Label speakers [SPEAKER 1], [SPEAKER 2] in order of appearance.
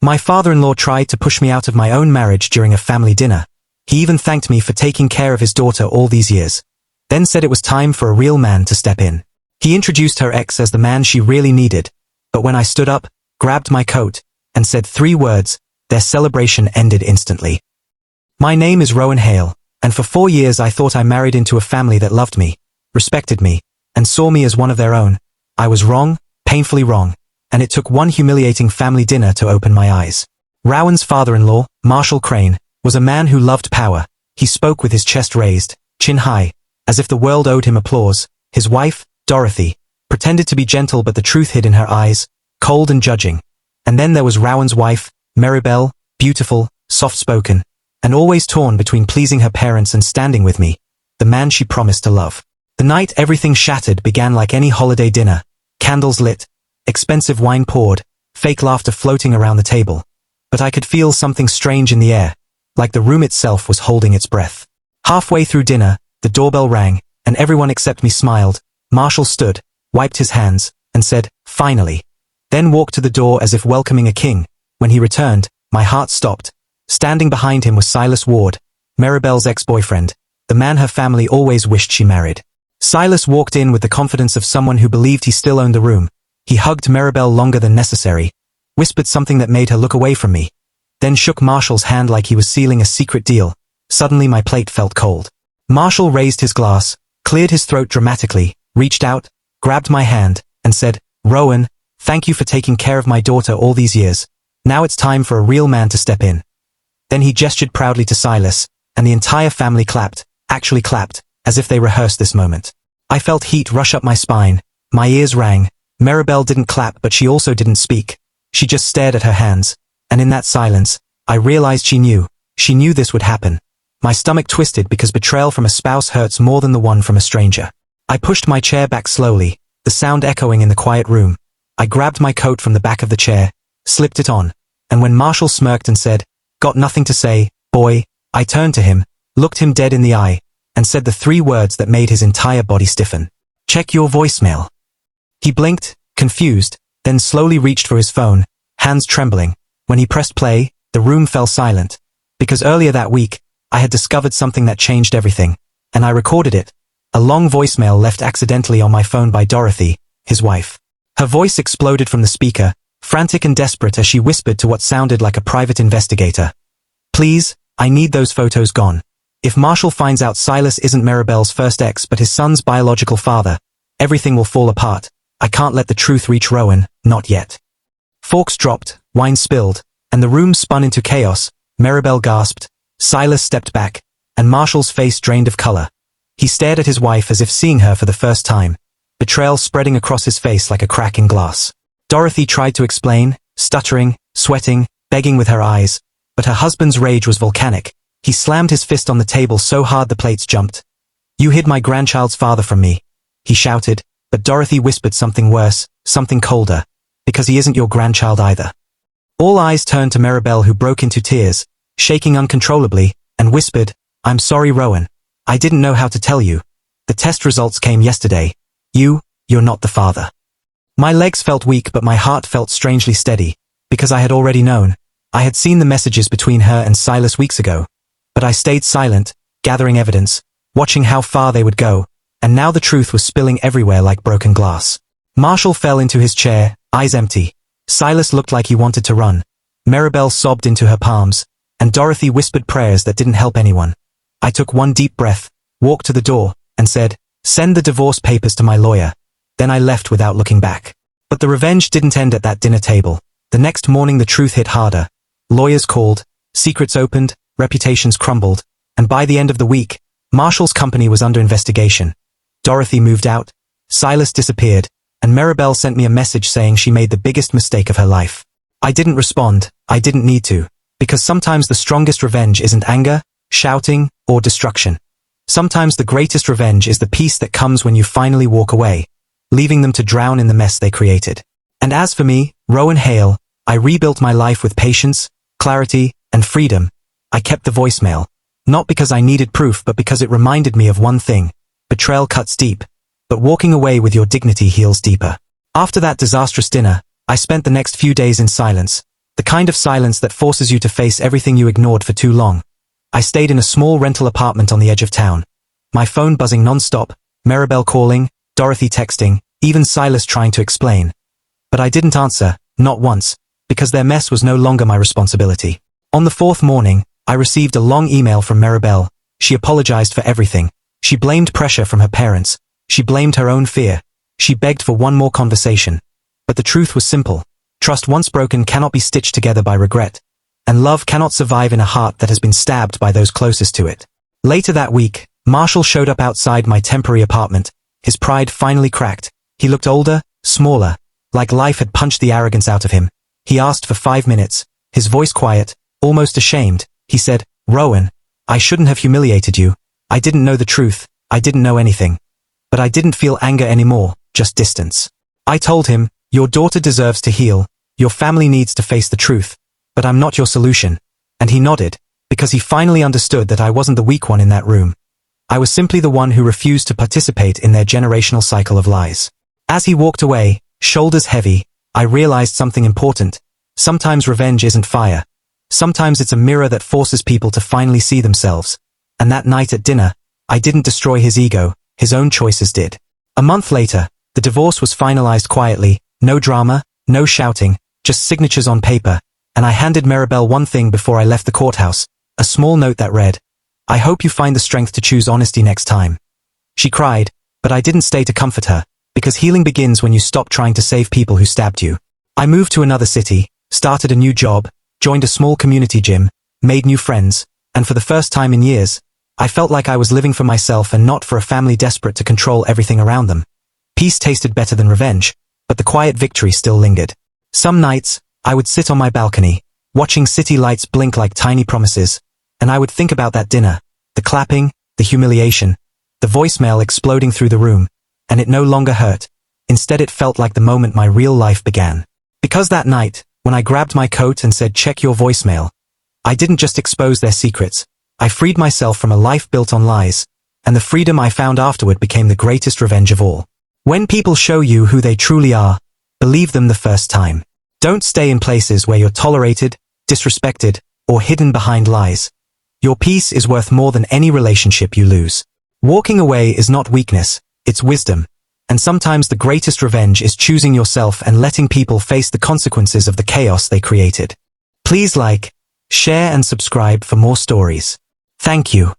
[SPEAKER 1] My father-in-law tried to push me out of my own marriage during a family dinner. He even thanked me for taking care of his daughter all these years. Then said it was time for a real man to step in. He introduced her ex as the man she really needed. But when I stood up, grabbed my coat, and said 3 words, their celebration ended instantly. My name is Rowan Hale, and for 4 years I thought I married into a family that loved me, respected me, and saw me as one of their own. I was wrong, painfully wrong, and it took one humiliating family dinner to open my eyes. Rowan's father-in-law, Marshall Crane, was a man who loved power. He spoke with his chest raised, chin high, as if the world owed him applause. His wife, Dorothy, pretended to be gentle, but the truth hid in her eyes, cold and judging. And then there was Rowan's wife, Maribel, beautiful, soft-spoken, and always torn between pleasing her parents and standing with me, the man she promised to love. The night everything shattered began like any holiday dinner, candles lit, expensive wine poured, fake laughter floating around the table. But I could feel something strange in the air, like the room itself was holding its breath. Halfway through dinner, the doorbell rang, and everyone except me smiled. Marshall stood, wiped his hands, and said, "Finally." Then walked to the door as if welcoming a king. When he returned, my heart stopped. Standing behind him was Silas Ward, Maribel's ex-boyfriend, the man her family always wished she married. Silas walked in with the confidence of someone who believed he still owned the room. He hugged Maribel longer than necessary, whispered something that made her look away from me, then shook Marshall's hand like he was sealing a secret deal. Suddenly my plate felt cold. Marshall raised his glass, cleared his throat dramatically, reached out, grabbed my hand, and said, "Rowan, thank you for taking care of my daughter all these years. Now it's time for a real man to step in." Then he gestured proudly to Silas, and the entire family clapped, actually clapped, as if they rehearsed this moment. I felt heat rush up my spine. My ears rang. Maribel didn't clap, but she also didn't speak. She just stared at her hands, and in that silence, I realized she knew this would happen. My stomach twisted because betrayal from a spouse hurts more than the one from a stranger. I pushed my chair back slowly, the sound echoing in the quiet room. I grabbed my coat from the back of the chair, slipped it on, and when Marshall smirked and said, "Got nothing to say, boy," I turned to him, looked him dead in the eye, and said the 3 words that made his entire body stiffen. "Check your voicemail." He blinked, confused, then slowly reached for his phone, hands trembling. When he pressed play, the room fell silent. Because earlier that week, I had discovered something that changed everything, and I recorded it. A long voicemail left accidentally on my phone by Dorothy, his wife. Her voice exploded from the speaker, frantic and desperate as she whispered to what sounded like a private investigator. "Please, I need those photos gone. If Marshall finds out Silas isn't Maribel's first ex but his son's biological father, everything will fall apart. I can't let the truth reach Rowan, not yet." Forks dropped, wine spilled, and the room spun into chaos. Maribel gasped, Silas stepped back, and Marshall's face drained of color. He stared at his wife as if seeing her for the first time, betrayal spreading across his face like a crack in glass. Dorothy tried to explain, stuttering, sweating, begging with her eyes, but her husband's rage was volcanic. He slammed his fist on the table so hard the plates jumped. "You hid my grandchild's father from me," he shouted, but Dorothy whispered something worse, something colder, "because he isn't your grandchild either." All eyes turned to Maribel, who broke into tears, shaking uncontrollably, and whispered, "I'm sorry, Rowan. I didn't know how to tell you. The test results came yesterday. You're not the father." My legs felt weak, but my heart felt strangely steady, because I had already known. I had seen the messages between her and Silas weeks ago. But I stayed silent, gathering evidence, watching how far they would go, and now the truth was spilling everywhere like broken glass. Marshall fell into his chair, eyes empty. Silas looked like he wanted to run. Maribel sobbed into her palms, and Dorothy whispered prayers that didn't help anyone. I took one deep breath, walked to the door, and said, "Send the divorce papers to my lawyer." Then I left without looking back. But the revenge didn't end at that dinner table. The next morning the truth hit harder. Lawyers called, secrets opened, reputations crumbled, and by the end of the week, Marshall's company was under investigation. Dorothy moved out, Silas disappeared, and Maribel sent me a message saying she made the biggest mistake of her life. I didn't respond. I didn't need to, because sometimes the strongest revenge isn't anger, shouting, or destruction. Sometimes the greatest revenge is the peace that comes when you finally walk away, leaving them to drown in the mess they created. And as for me, Rowan Hale, I rebuilt my life with patience, clarity, and freedom. I kept the voicemail, not because I needed proof but because it reminded me of one thing: betrayal cuts deep, but walking away with your dignity heals deeper. After that disastrous dinner, I spent the next few days in silence. The kind of silence that forces you to face everything you ignored for too long. I stayed in a small rental apartment on the edge of town. My phone buzzing non-stop, Maribel calling, Dorothy texting, even Silas trying to explain. But I didn't answer, not once, because their mess was no longer my responsibility. On the fourth morning, I received a long email from Maribel. She apologized for everything. She blamed pressure from her parents. She blamed her own fear. She begged for one more conversation. But the truth was simple. Trust once broken cannot be stitched together by regret. And love cannot survive in a heart that has been stabbed by those closest to it. Later that week, Marshall showed up outside my temporary apartment. His pride finally cracked. He looked older, smaller, like life had punched the arrogance out of him. He asked for 5 minutes, his voice quiet, almost ashamed. He said, "Rowan, I shouldn't have humiliated you. I didn't know the truth, I didn't know anything. But I didn't feel anger anymore, just distance." I told him, "Your daughter deserves to heal, your family needs to face the truth, but I'm not your solution." And he nodded, because he finally understood that I wasn't the weak one in that room. I was simply the one who refused to participate in their generational cycle of lies. As he walked away, shoulders heavy, I realized something important. Sometimes revenge isn't fire. Sometimes it's a mirror that forces people to finally see themselves. And that night at dinner, I didn't destroy his ego, his own choices did. A month later, the divorce was finalized quietly, no drama, no shouting, just signatures on paper, and I handed Maribel one thing before I left the courthouse, a small note that read, "I hope you find the strength to choose honesty next time." She cried, but I didn't stay to comfort her, because healing begins when you stop trying to save people who stabbed you. I moved to another city, started a new job, joined a small community gym, made new friends, and for the first time in years, I felt like I was living for myself and not for a family desperate to control everything around them. Peace tasted better than revenge, but the quiet victory still lingered. Some nights, I would sit on my balcony, watching city lights blink like tiny promises, and I would think about that dinner, the clapping, the humiliation, the voicemail exploding through the room, and it no longer hurt. Instead it felt like the moment my real life began. Because that night, when I grabbed my coat and said check your voicemail, I didn't just expose their secrets, I freed myself from a life built on lies, and the freedom I found afterward became the greatest revenge of all. When people show you who they truly are, believe them the first time. Don't stay in places where you're tolerated, disrespected, or hidden behind lies. Your peace is worth more than any relationship you lose. Walking away is not weakness, it's wisdom. And sometimes the greatest revenge is choosing yourself and letting people face the consequences of the chaos they created. Please like, share and subscribe for more stories. Thank you.